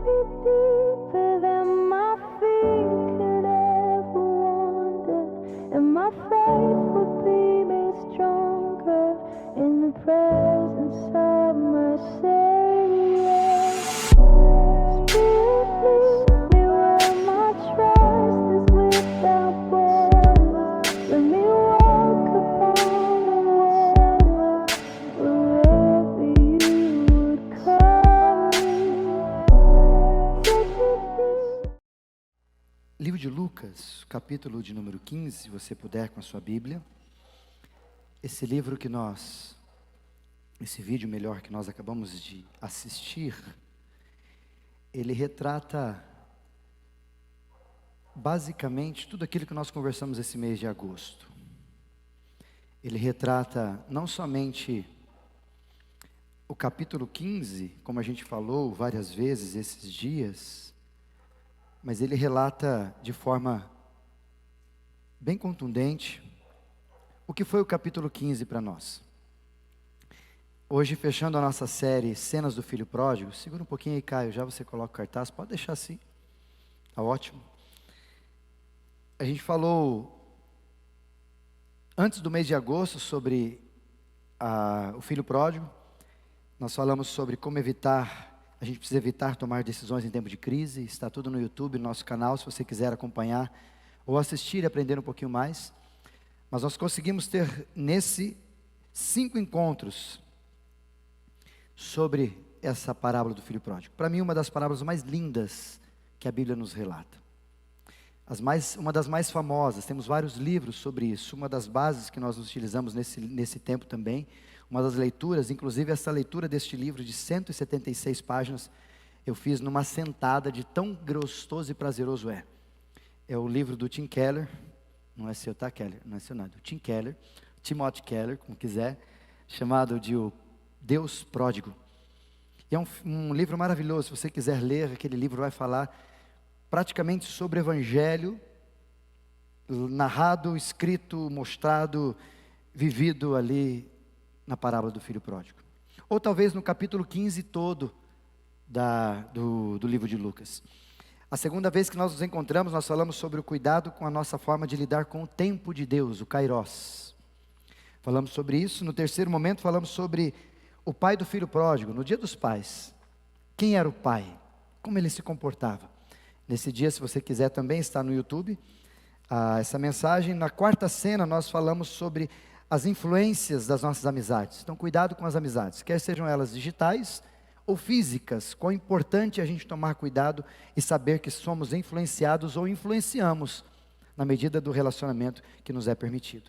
be deeper than my feet could ever wander, and my faith would be made stronger in the presence of my Savior. Spirit, lead me where my trust is without border. Let me walk upon the water wherever you would call me. Take me deep. Livro de Lucas, capítulo de número 15, se você puder com a sua Bíblia. Esse livro que esse vídeo melhor que nós acabamos de assistir, ele retrata basicamente tudo aquilo que nós conversamos esse mês de agosto. Ele retrata não somente o capítulo 15, como a gente falou várias vezes esses dias, mas ele relata de forma bem contundente o que foi o capítulo 15 para nós. Hoje, fechando a nossa série Cenas do Filho Pródigo, segura um pouquinho aí, Caio, já você coloca o cartaz, pode deixar assim, tá ótimo. A gente falou, antes do mês de agosto, sobre o filho pródigo. Nós falamos sobre como a gente precisa evitar tomar decisões em tempo de crise. Está tudo no YouTube, no nosso canal, se você quiser acompanhar ou assistir e aprender um pouquinho mais. Mas nós conseguimos ter nesse 5 encontros sobre essa parábola do filho pródigo. Para mim, uma das parábolas mais lindas que a Bíblia nos relata. Uma das mais famosas, temos vários livros sobre isso. Uma das bases que nós utilizamos nesse tempo também, uma das leituras, inclusive essa leitura deste livro de 176 páginas, eu fiz numa sentada de tão gostoso e prazeroso é. É o livro do Tim Keller, não é seu, tá, Keller? Não é seu nada. O Tim Keller, Timothy Keller, como quiser, chamado de O Deus Pródigo. E é um livro maravilhoso. Se você quiser ler, aquele livro vai falar praticamente sobre o Evangelho, narrado, escrito, mostrado, vivido ali na parábola do filho pródigo. Ou talvez no capítulo 15 todo do livro de Lucas. A segunda vez que nós nos encontramos, nós falamos sobre o cuidado com a nossa forma de lidar com o tempo de Deus, o Kairos. Falamos sobre isso. No terceiro momento, falamos sobre o pai do filho pródigo, no dia dos pais. Quem era o pai? Como ele se comportava? Nesse dia, se você quiser também, está no YouTube, essa mensagem. Na quarta cena, nós falamos sobre as influências das nossas amizades. Então, cuidado com as amizades, quer sejam elas digitais ou físicas. Quão importante é a gente tomar cuidado e saber que somos influenciados ou influenciamos na medida do relacionamento que nos é permitido.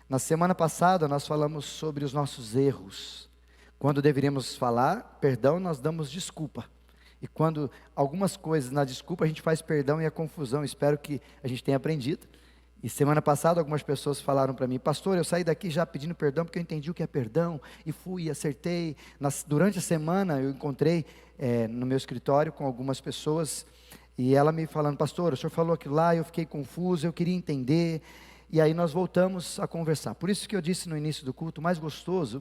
Na semana passada, nós falamos sobre os nossos erros. Quando deveríamos falar perdão, nós damos desculpa. E quando algumas coisas na desculpa, a gente faz perdão e a confusão. Espero que a gente tenha aprendido. E semana passada, algumas pessoas falaram para mim: pastor, eu saí daqui já pedindo perdão, porque eu entendi o que é perdão, e fui e acertei. Durante a semana, eu encontrei no meu escritório com algumas pessoas, e ela me falando: pastor, o senhor falou aquilo lá, eu fiquei confuso, eu queria entender. E aí nós voltamos a conversar. Por isso que eu disse no início do culto, o mais gostoso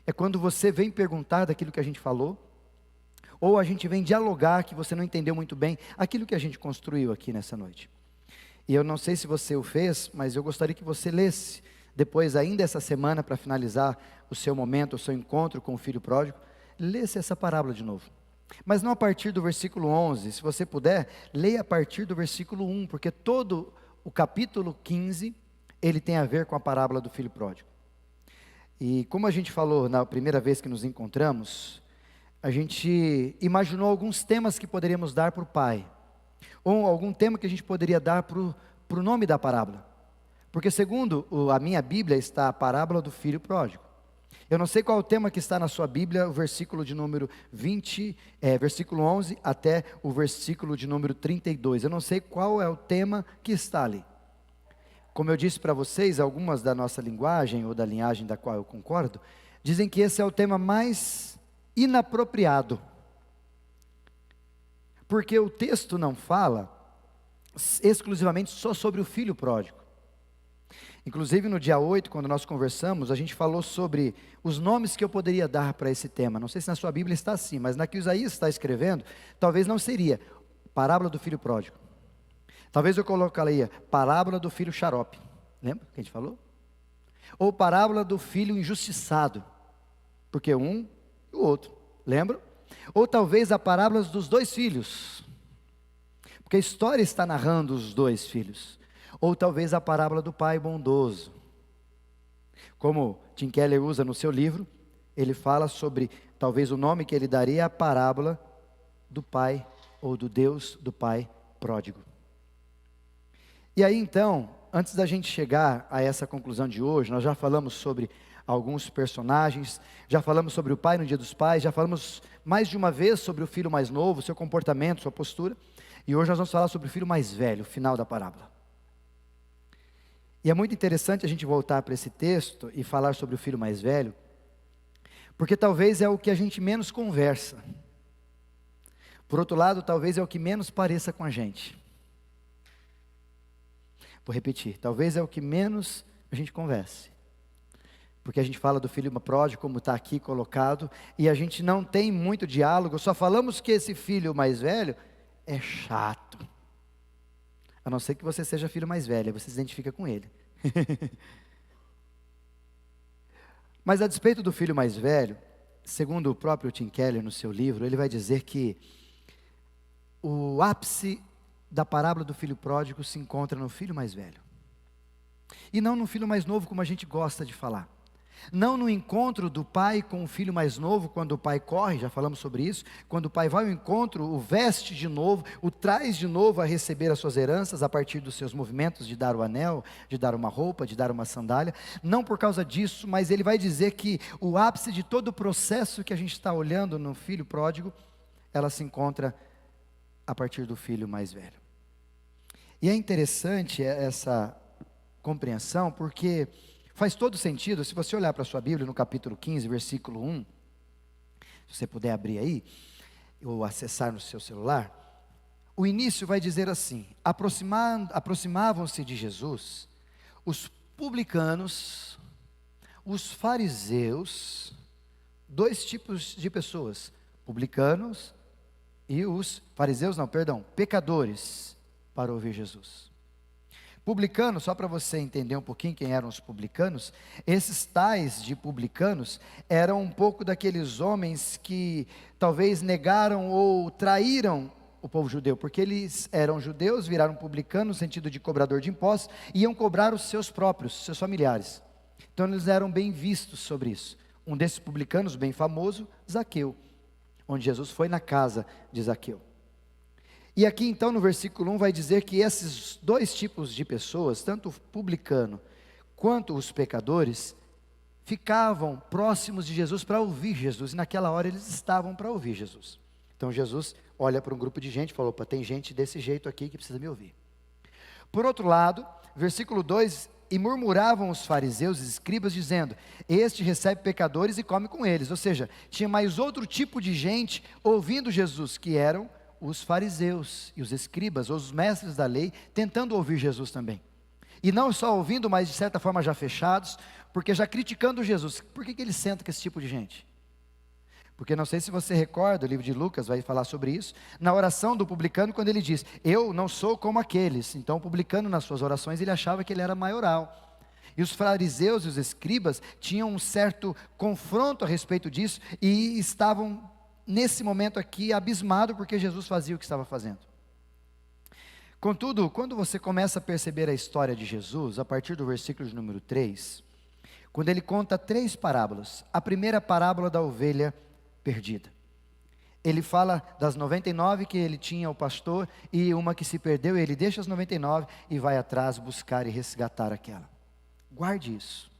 é quando você vem perguntar daquilo que a gente falou, ou a gente vem dialogar que você não entendeu muito bem aquilo que a gente construiu aqui nessa noite. E eu não sei se você o fez, mas eu gostaria que você lesse, depois ainda essa semana, para finalizar o seu momento, o seu encontro com o filho pródigo, lesse essa parábola de novo. Mas não a partir do versículo 11, se você puder, leia a partir do versículo 1, porque todo o capítulo 15, ele tem a ver com a parábola do filho pródigo. E como a gente falou na primeira vez que nos encontramos, a gente imaginou alguns temas que poderíamos dar para o pai, ou algum tema que a gente poderia dar para o nome da parábola. Porque segundo a minha Bíblia está a parábola do filho pródigo. Eu não sei qual é o tema que está na sua Bíblia, o versículo de número 20, versículo 11 até o versículo de número 32. Eu não sei qual é o tema que está ali. Como eu disse para vocês, algumas da nossa linguagem, ou da linhagem da qual eu concordo, dizem que esse é o tema mais inapropriado. Porque o texto não fala exclusivamente só sobre o filho pródigo. Inclusive no dia 8, quando nós conversamos, a gente falou sobre os nomes que eu poderia dar para esse tema. Não sei se na sua Bíblia está assim, mas na que Isaías está escrevendo, talvez não seria parábola do filho pródigo. Talvez eu colocaria parábola do filho xarope. Lembra que a gente falou? Ou parábola do filho injustiçado. Porque um e o outro. Lembra? Ou talvez a parábola dos dois filhos. Porque a história está narrando os dois filhos. Ou talvez a parábola do pai bondoso. Como Tim Keller usa no seu livro, ele fala sobre, talvez o nome que ele daria é a parábola do pai, ou do Deus do pai pródigo. E aí então, antes da gente chegar a essa conclusão de hoje, nós já falamos sobre alguns personagens, já falamos sobre o pai no dia dos pais, já falamos mais de uma vez sobre o filho mais novo, seu comportamento, sua postura, e hoje nós vamos falar sobre o filho mais velho, o final da parábola. E é muito interessante a gente voltar para esse texto e falar sobre o filho mais velho, porque talvez é o que a gente menos conversa. Por outro lado, talvez é o que menos pareça com a gente. Vou repetir, talvez é o que menos a gente converse. Porque a gente fala do filho pródigo, como está aqui colocado, e a gente não tem muito diálogo, só falamos que esse filho mais velho é chato. A não ser que você seja filho mais velho, você se identifica com ele. Mas a despeito do filho mais velho, segundo o próprio Tim Keller no seu livro, ele vai dizer que o ápice da parábola do filho pródigo se encontra no filho mais velho. E não no filho mais novo, como a gente gosta de falar. Não no encontro do pai com o filho mais novo, quando o pai corre, já falamos sobre isso, quando o pai vai ao encontro, o veste de novo, o traz de novo a receber as suas heranças, a partir dos seus movimentos de dar o anel, de dar uma roupa, de dar uma sandália, não por causa disso, mas ele vai dizer que o ápice de todo o processo que a gente está olhando no filho pródigo, ela se encontra a partir do filho mais velho. E é interessante essa compreensão, porque faz todo sentido, se você olhar para a sua Bíblia, no capítulo 15, versículo 1, se você puder abrir aí, ou acessar no seu celular, o início vai dizer assim: aproximavam-se de Jesus os publicanos, os fariseus, dois tipos de pessoas, publicanos e os fariseus, pecadores, para ouvir Jesus. Publicanos, só para você entender um pouquinho quem eram os publicanos, esses tais de publicanos eram um pouco daqueles homens que talvez negaram ou traíram o povo judeu, porque eles eram judeus, viraram publicanos no sentido de cobrador de impostos, e iam cobrar os seus próprios, seus familiares. Então eles eram bem vistos sobre isso. Um desses publicanos, bem famoso, Zaqueu, onde Jesus foi na casa de Zaqueu. E aqui então no versículo 1 vai dizer que esses dois tipos de pessoas, tanto o publicano quanto os pecadores, ficavam próximos de Jesus para ouvir Jesus, e naquela hora eles estavam para ouvir Jesus. Então Jesus olha para um grupo de gente e falou: opa, tem gente desse jeito aqui que precisa me ouvir. Por outro lado, versículo 2, e murmuravam os fariseus e escribas dizendo: este recebe pecadores e come com eles. Ou seja, tinha mais outro tipo de gente ouvindo Jesus, que eram os fariseus e os escribas, ou os mestres da lei, tentando ouvir Jesus também. E não só ouvindo, mas de certa forma já fechados, porque já criticando Jesus. Por que ele senta com esse tipo de gente? Porque não sei se você recorda, o livro de Lucas vai falar sobre isso, na oração do publicano, quando ele diz: eu não sou como aqueles. Então o publicano, nas suas orações, ele achava que ele era maioral. E os fariseus e os escribas tinham um certo confronto a respeito disso, e estavam nesse momento aqui abismado porque Jesus fazia o que estava fazendo. Contudo, quando você começa a perceber a história de Jesus, a partir do versículo de número 3, quando ele conta 3 parábolas, a primeira parábola da ovelha perdida. Ele fala das 99 que ele tinha, o pastor, e uma que se perdeu, e ele deixa as 99 e vai atrás buscar e resgatar aquela. Guarde isso.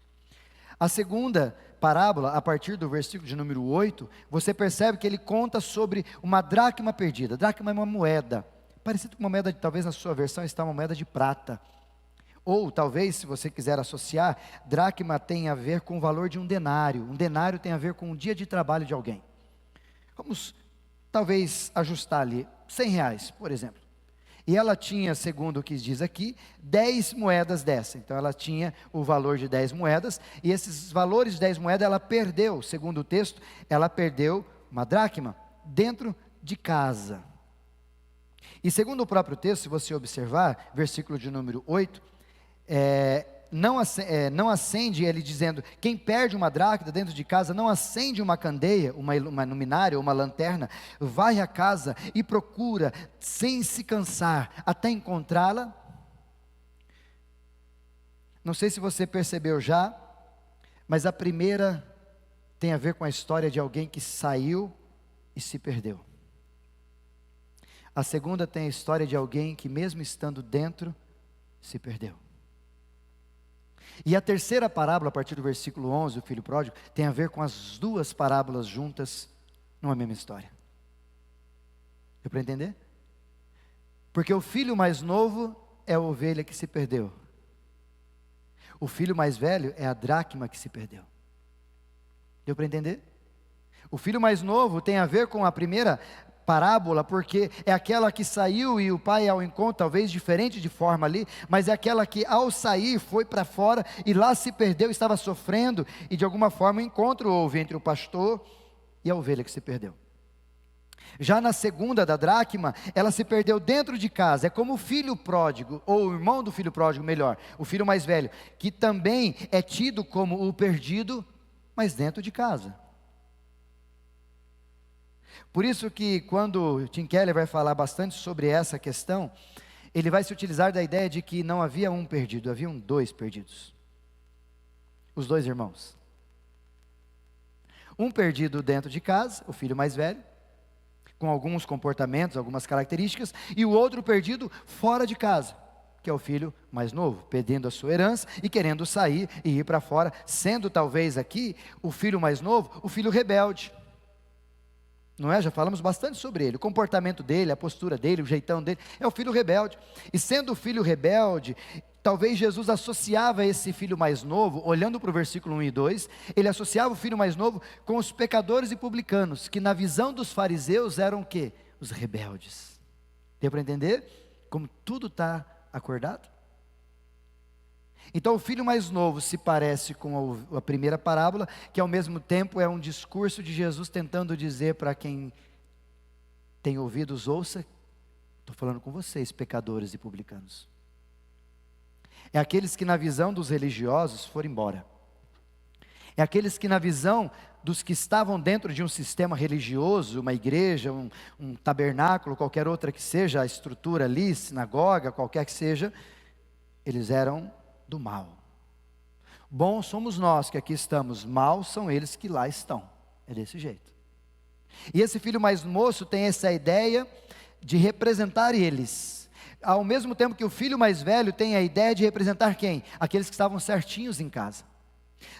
A segunda parábola, a partir do versículo de número 8, você percebe que ele conta sobre uma dracma perdida. Dracma é uma moeda, parecido com uma moeda, talvez na sua versão está uma moeda de prata. Ou talvez, se você quiser associar, dracma tem a ver com o valor de um denário. Um denário tem a ver com um dia de trabalho de alguém. Vamos talvez ajustar ali, R$100, por exemplo. E ela tinha, segundo o que diz aqui, 10 moedas dessa. Então ela tinha o valor de 10 moedas, e esses valores de 10 moedas ela perdeu, segundo o texto, ela perdeu uma dracma dentro de casa. E segundo o próprio texto, se você observar, versículo de número 8, não acende, ele dizendo, quem perde uma dracma dentro de casa, não acende uma candeia, uma luminária, uma lanterna, vai à casa e procura, sem se cansar, até encontrá-la. Não sei se você percebeu já, mas a primeira tem a ver com a história de alguém que saiu e se perdeu. A segunda tem a história de alguém que mesmo estando dentro, se perdeu. E a terceira parábola, a partir do versículo 11, o filho pródigo, tem a ver com as duas parábolas juntas, numa mesma história. Deu para entender? Porque o filho mais novo é a ovelha que se perdeu. O filho mais velho é a dracma que se perdeu. Deu para entender? O filho mais novo tem a ver com a primeira parábola, porque é aquela que saiu e o pai ao encontro, talvez diferente de forma ali, mas é aquela que ao sair foi para fora e lá se perdeu, estava sofrendo, e de alguma forma um encontro houve entre o pastor e a ovelha que se perdeu. Já na segunda da dracma, ela se perdeu dentro de casa, é como o filho pródigo, ou o irmão do filho pródigo, melhor, o filho mais velho, que também é tido como o perdido, mas dentro de casa. Por isso que quando Tim Keller vai falar bastante sobre essa questão, ele vai se utilizar da ideia de que não havia um perdido, haviam dois perdidos. Os dois irmãos. Um perdido dentro de casa, o filho mais velho, com alguns comportamentos, algumas características, e o outro perdido fora de casa, que é o filho mais novo, perdendo a sua herança e querendo sair e ir para fora, sendo talvez aqui o filho mais novo, o filho rebelde. Não é? Já falamos bastante sobre ele, o comportamento dele, a postura dele, o jeitão dele, é o filho rebelde. E sendo o filho rebelde, talvez Jesus associava esse filho mais novo, olhando para o versículo 1 e 2, ele associava o filho mais novo com os pecadores e publicanos, que na visão dos fariseus eram o quê? Os rebeldes. Deu para entender como tudo está acordado? Então o filho mais novo se parece com a primeira parábola, que ao mesmo tempo é um discurso de Jesus tentando dizer para quem tem ouvidos, ouça, estou falando com vocês, pecadores e publicanos. É aqueles que na visão dos religiosos foram embora. É aqueles que na visão dos que estavam dentro de um sistema religioso, uma igreja, um tabernáculo, qualquer outra que seja a estrutura ali, sinagoga, qualquer que seja, eles eram do mal. Bons somos nós que aqui estamos, maus são eles que lá estão. É desse jeito. E esse filho mais moço tem essa ideia de representar eles, ao mesmo tempo que o filho mais velho tem a ideia de representar quem? Aqueles que estavam certinhos em casa.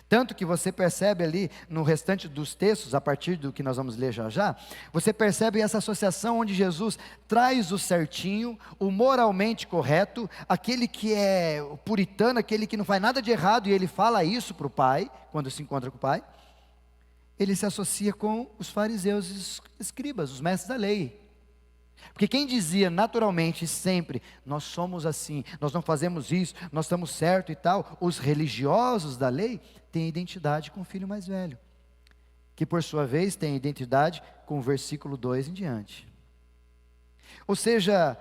Tanto que você percebe ali no restante dos textos, a partir do que nós vamos ler já já, você percebe essa associação onde Jesus traz o certinho, o moralmente correto, aquele que é o puritano, aquele que não faz nada de errado, e ele fala isso para o pai, quando se encontra com o pai. Ele se associa com os fariseus e os escribas, os mestres da lei. Porque quem dizia naturalmente sempre, nós somos assim, nós não fazemos isso, nós estamos certo e tal, os religiosos da lei têm identidade com o filho mais velho, que por sua vez tem identidade com o versículo 2 em diante. Ou seja,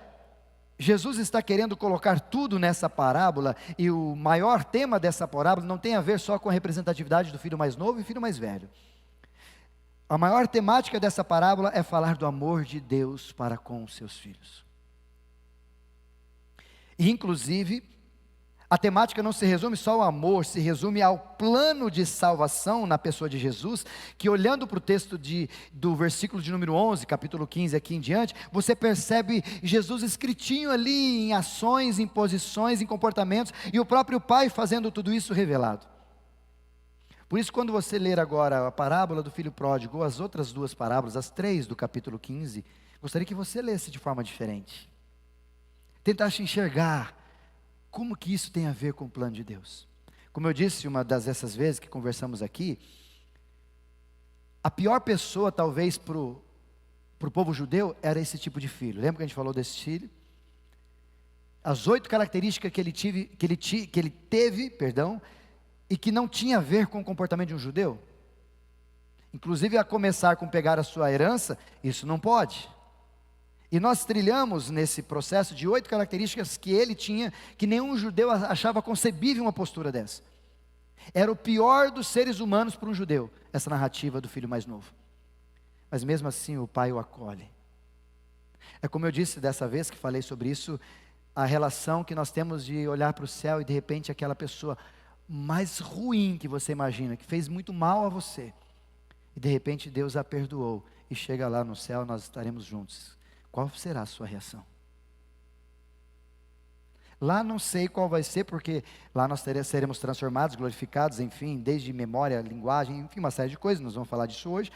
Jesus está querendo colocar tudo nessa parábola, e o maior tema dessa parábola não tem a ver só com a representatividade do filho mais novo e filho mais velho. A maior temática dessa parábola é falar do amor de Deus para com os seus filhos. E inclusive, a temática não se resume só ao amor, se resume ao plano de salvação na pessoa de Jesus, que olhando para o texto do versículo de número 11, capítulo 15 aqui em diante, você percebe Jesus escritinho ali em ações, em posições, em comportamentos, e o próprio Pai fazendo tudo isso revelado. Por isso, quando você ler agora a parábola do filho pródigo, ou as outras duas parábolas, as 3 do capítulo 15, gostaria que você lesse de forma diferente. Tentasse enxergar como que isso tem a ver com o plano de Deus. Como eu disse uma dessas vezes que conversamos aqui, a pior pessoa talvez para o povo judeu era esse tipo de filho. Lembra que a gente falou desse filho? as 8 características que ele teve, e que não tinha a ver com o comportamento de um judeu. Inclusive, a começar com pegar a sua herança, isso não pode. E nós trilhamos nesse processo de 8 características que ele tinha, que nenhum judeu achava concebível uma postura dessa. Era o pior dos seres humanos para um judeu, essa narrativa do filho mais novo. Mas mesmo assim o pai o acolhe. É como eu disse dessa vez que falei sobre isso, a relação que nós temos de olhar para o céu e de repente aquela pessoa mais ruim que você imagina, que fez muito mal a você, e de repente Deus a perdoou, e chega lá no céu, nós estaremos juntos. Qual será a sua reação? Lá não sei qual vai ser, porque lá nós seremos transformados, glorificados, enfim, desde memória, linguagem, enfim, uma série de coisas, nós vamos falar disso hoje.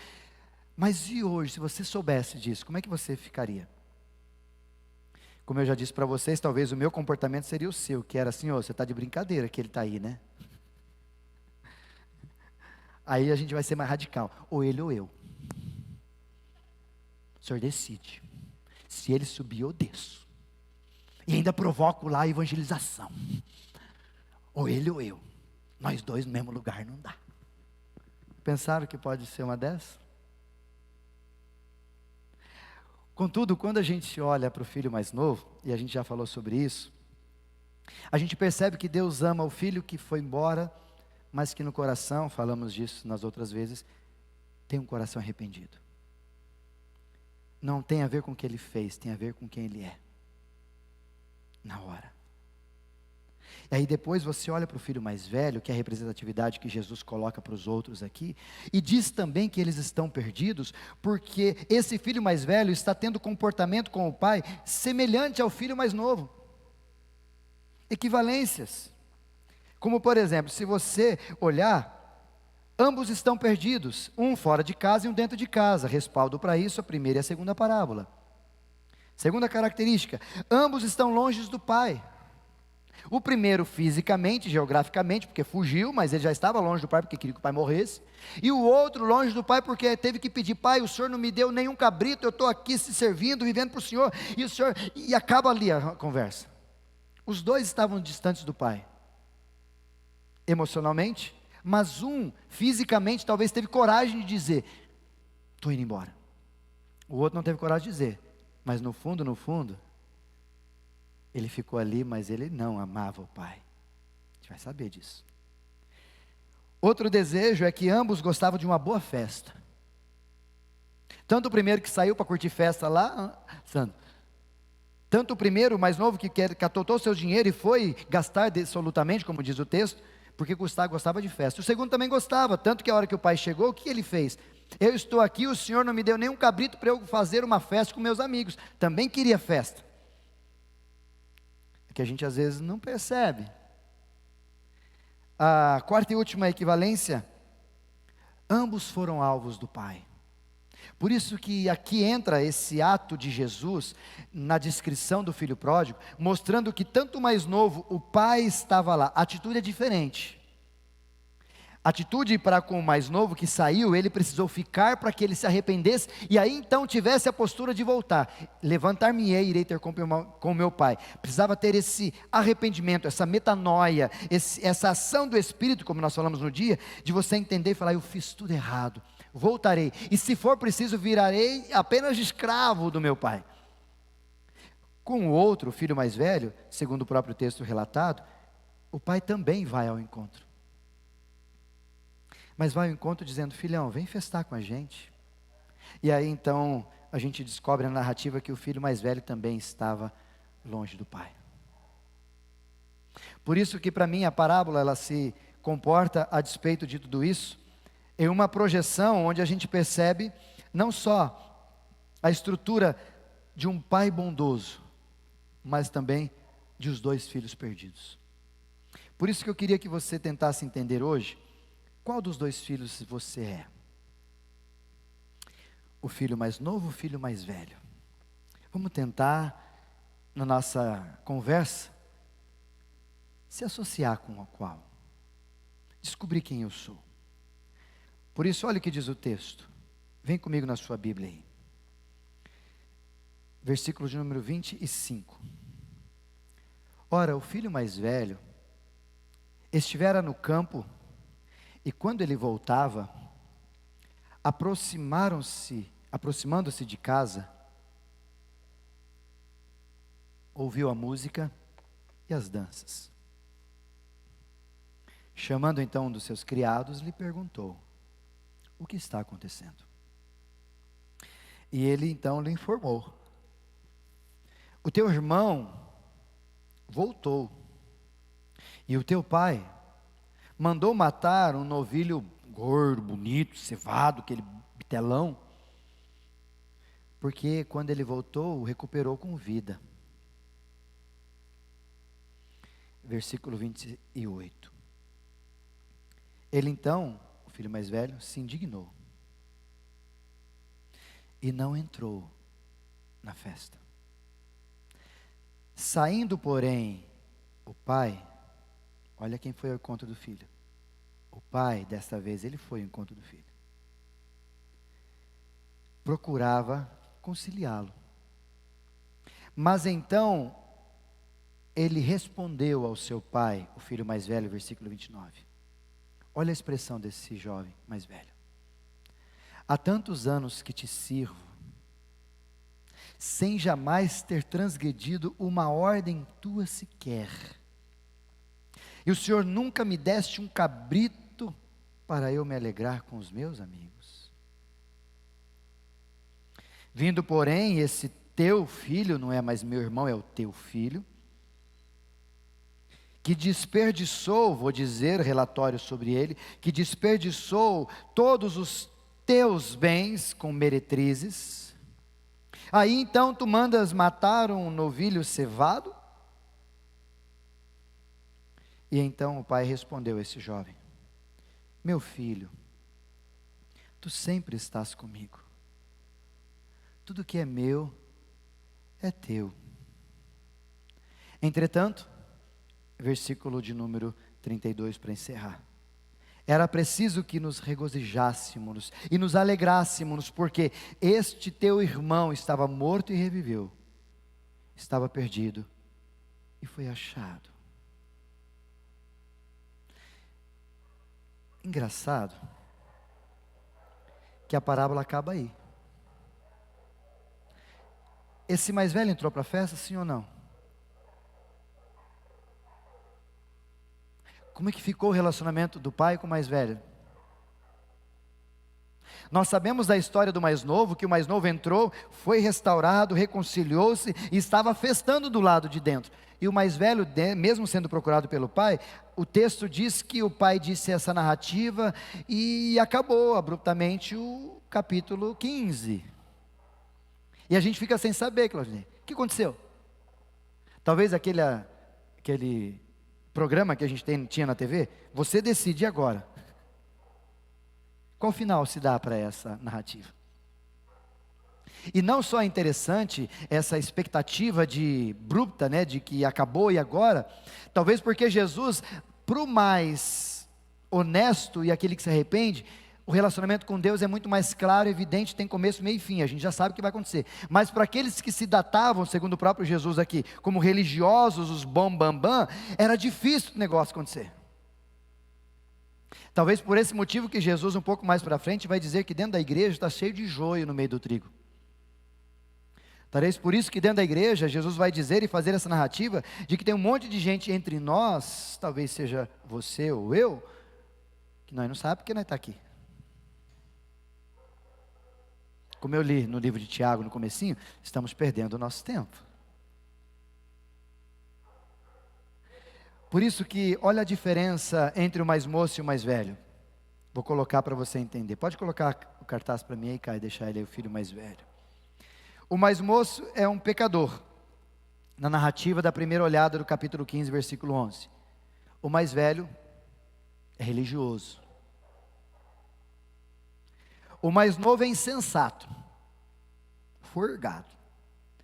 Mas e hoje, se você soubesse disso, como é que você ficaria? Como eu já disse para vocês, talvez o meu comportamento seria o seu, que era assim: você está de brincadeira que ele está aí, né? Aí a gente vai ser mais radical, ou ele ou eu. O senhor decide. Se ele subir, eu desço. E ainda provoco lá a evangelização. Ou ele ou eu. Nós dois no mesmo lugar não dá. Pensaram que pode ser uma dessas? Contudo, quando a gente olha para o filho mais novo, e a gente já falou sobre isso, a gente percebe que Deus ama o filho que foi embora, mas que no coração, falamos disso nas outras vezes, tem um coração arrependido. Não tem a ver com o que ele fez, tem a ver com quem ele é. Na hora. E aí depois você olha para o filho mais velho, que é a representatividade que Jesus coloca para os outros aqui, e diz também que eles estão perdidos, porque esse filho mais velho está tendo comportamento com o pai semelhante ao filho mais novo. Equivalências. Como por exemplo, se você olhar, ambos estão perdidos, um fora de casa e um dentro de casa. Respaldo para isso a primeira e a segunda parábola. Segunda característica, ambos estão longe do pai. O primeiro fisicamente, geograficamente, porque fugiu, mas ele já estava longe do pai porque queria que o pai morresse. E o outro longe do pai porque teve que pedir: pai, o senhor não me deu nenhum cabrito, eu estou aqui se servindo, vivendo para o senhor. E o senhor, e acaba ali a conversa. Os dois estavam distantes do pai, emocionalmente, mas um fisicamente talvez teve coragem de dizer: estou indo embora. O outro não teve coragem de dizer, mas no fundo, ele ficou ali, mas ele não amava o pai. A gente vai saber disso. Outro desejo é que ambos gostavam de uma boa festa. Tanto o primeiro que saiu para curtir festa lá, Sandro, tanto o primeiro, o mais novo, que catou seu dinheiro e foi gastar dissolutamente, como diz o texto, porque gostava de festa. O segundo também gostava, tanto que a hora que o pai chegou, o que ele fez? Eu estou aqui, o senhor não me deu nenhum cabrito para eu fazer uma festa com meus amigos. Também queria festa. É que a gente às vezes não percebe. A quarta e última equivalência, ambos foram alvos do pai. Por isso que aqui entra esse ato de Jesus, na descrição do filho pródigo, mostrando que tanto o mais novo, o pai estava lá. A atitude é diferente. A atitude para com o mais novo que saiu, ele precisou ficar para que ele se arrependesse, e aí então tivesse a postura de voltar. Levantar-me-ei e irei ter com meu pai. Precisava ter esse arrependimento, essa metanoia, essa ação do Espírito, como nós falamos no dia, de você entender e falar: eu fiz tudo errado, voltarei, e se for preciso virarei apenas escravo do meu pai. Com o outro, o filho mais velho, segundo o próprio texto relatado, o pai também vai ao encontro. Mas vai ao encontro dizendo: filhão, vem festar com a gente. E aí então a gente descobre na narrativa que o filho mais velho também estava longe do pai. Por isso que para mim a parábola, ela se comporta, a despeito de tudo isso, em uma projeção onde a gente percebe não só a estrutura de um pai bondoso, mas também de os dois filhos perdidos. Por isso que eu queria que você tentasse entender hoje, qual dos dois filhos você é? O filho mais novo ou o filho mais velho? Vamos tentar, na nossa conversa, se associar com o qual? Descobrir quem eu sou. Por isso, olha o que diz o texto. Vem comigo na sua Bíblia aí. Versículo de número 25. Ora, o filho mais velho estivera no campo, e quando ele voltava, aproximando-se de casa, ouviu a música e as danças. Chamando então um dos seus criados, lhe perguntou: o que está acontecendo? E ele então lhe informou: o teu irmão voltou, e o teu pai mandou matar um novilho gordo, bonito, cevado, aquele bitelão, porque quando ele voltou, o recuperou com vida. Versículo 28. Ele então, o filho mais velho, se indignou e não entrou na festa. Saindo, porém, o pai, olha quem foi ao encontro do filho. O pai, desta vez, ele foi ao encontro do filho. Procurava conciliá-lo. Mas então, ele respondeu ao seu pai, o filho mais velho, versículo 29. Olha a expressão desse jovem mais velho. Há tantos anos que te sirvo, sem jamais ter transgredido uma ordem tua sequer. E o Senhor nunca me deste um cabrito para eu me alegrar com os meus amigos. Vindo, porém, esse teu filho, não é mais meu irmão, é o teu filho, que desperdiçou, vou dizer relatório sobre ele, que desperdiçou todos os teus bens com meretrizes. Aí então tu mandas matar um novilho cevado? E então o pai respondeu a esse jovem: meu filho, tu sempre estás comigo. Tudo que é meu é teu. Entretanto, versículo de número 32 para encerrar. Era preciso que nos regozijássemos e nos alegrássemos, porque este teu irmão estava morto e reviveu, estava perdido e foi achado. Engraçado que a parábola acaba aí. Esse mais velho entrou para a festa, sim ou não? Como é que ficou o relacionamento do pai com o mais velho? Nós sabemos da história do mais novo, que o mais novo entrou, foi restaurado, reconciliou-se e estava festando do lado de dentro. E o mais velho, mesmo sendo procurado pelo pai, o texto diz que o pai disse essa narrativa e acabou abruptamente o capítulo 15. E a gente fica sem saber, Claudinei, o que aconteceu? Talvez aquele programa que a gente tinha na TV, você decide agora. Qual final se dá para essa narrativa? E não só é interessante essa expectativa de abrupta, né, de que acabou e agora, talvez porque Jesus, para o mais honesto e aquele que se arrepende, o relacionamento com Deus é muito mais claro, evidente, tem começo, meio e fim, a gente já sabe o que vai acontecer. Mas para aqueles que se datavam, segundo o próprio Jesus aqui, como religiosos, os bam, era difícil o negócio acontecer. Talvez por esse motivo que Jesus, um pouco mais para frente, vai dizer que dentro da igreja está cheio de joio no meio do trigo. Talvez por isso que dentro da igreja, Jesus vai dizer e fazer essa narrativa, de que tem um monte de gente entre nós, talvez seja você ou eu, que nós não sabemos porque nós estamos aqui. Como eu li no livro de Tiago, no comecinho, estamos perdendo o nosso tempo. Por isso que, olha a diferença entre o mais moço e o mais velho. Vou colocar para você entender. Pode colocar o cartaz para mim aí, Caio, deixar ele aí, o filho mais velho. O mais moço é um pecador, na narrativa da primeira olhada do capítulo 15, versículo 11. O mais velho é religioso. O mais novo é insensato, forgado,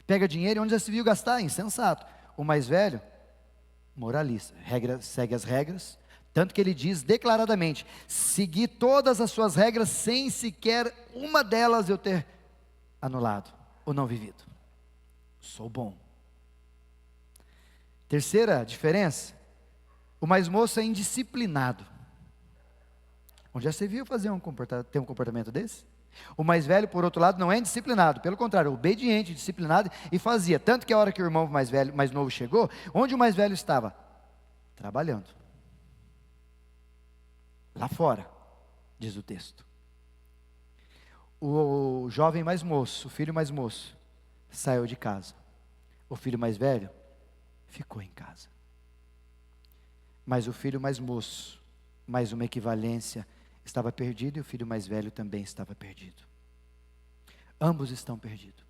pega dinheiro e onde já se viu gastar, insensato. O mais velho, moralista, segue as regras, tanto que ele diz declaradamente: segui todas as suas regras sem sequer uma delas eu ter anulado ou não vivido. Sou bom. Terceira diferença, o mais moço é indisciplinado. Onde já você viu ter um comportamento desse? O mais velho, por outro lado, não é indisciplinado, pelo contrário, obediente, disciplinado, e fazia. Tanto que a hora que o irmão mais novo chegou, onde o mais velho estava? Trabalhando. Lá fora, diz o texto. O jovem mais moço, o filho mais moço, saiu de casa. O filho mais velho ficou em casa. Mas o filho mais moço, mais uma equivalência, estava perdido, e o filho mais velho também estava perdido. Ambos estão perdidos.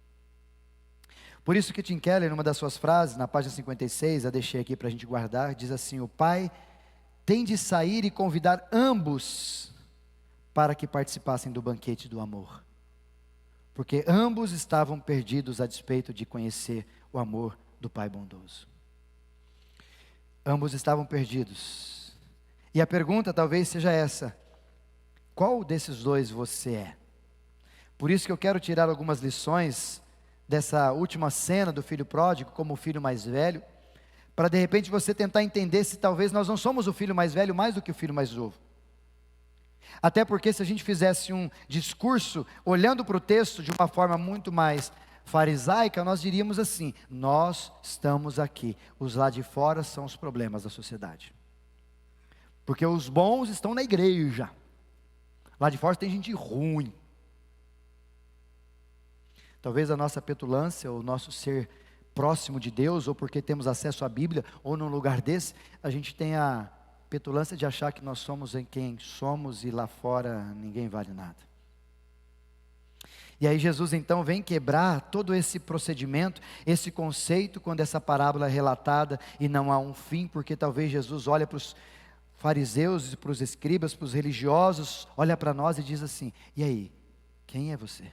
Por isso que Tim Keller, numa das suas frases, na página 56, a deixei aqui para a gente guardar, diz assim: o pai tem de sair e convidar ambos para que participassem do banquete do amor. Porque ambos estavam perdidos a despeito de conhecer o amor do Pai bondoso. Ambos estavam perdidos. E a pergunta talvez seja essa: qual desses dois você é? Por isso que eu quero tirar algumas lições dessa última cena do filho pródigo, como o filho mais velho, para de repente você tentar entender se talvez nós não somos o filho mais velho mais do que o filho mais novo. Até porque se a gente fizesse um discurso olhando para o texto de uma forma muito mais farisaica, nós diríamos assim: nós estamos aqui, os lá de fora são os problemas da sociedade. Porque os bons estão na igreja, lá de fora tem gente ruim. Talvez a nossa petulância, ou o nosso ser próximo de Deus, ou porque temos acesso à Bíblia, ou num lugar desse, a gente tem a petulância de achar que nós somos em quem somos e lá fora ninguém vale nada. E aí Jesus então vem quebrar todo esse procedimento, esse conceito, quando essa parábola é relatada e não há um fim, porque talvez Jesus olha para os fariseus e para os escribas, para os religiosos, olha para nós e diz assim: e aí, quem é você?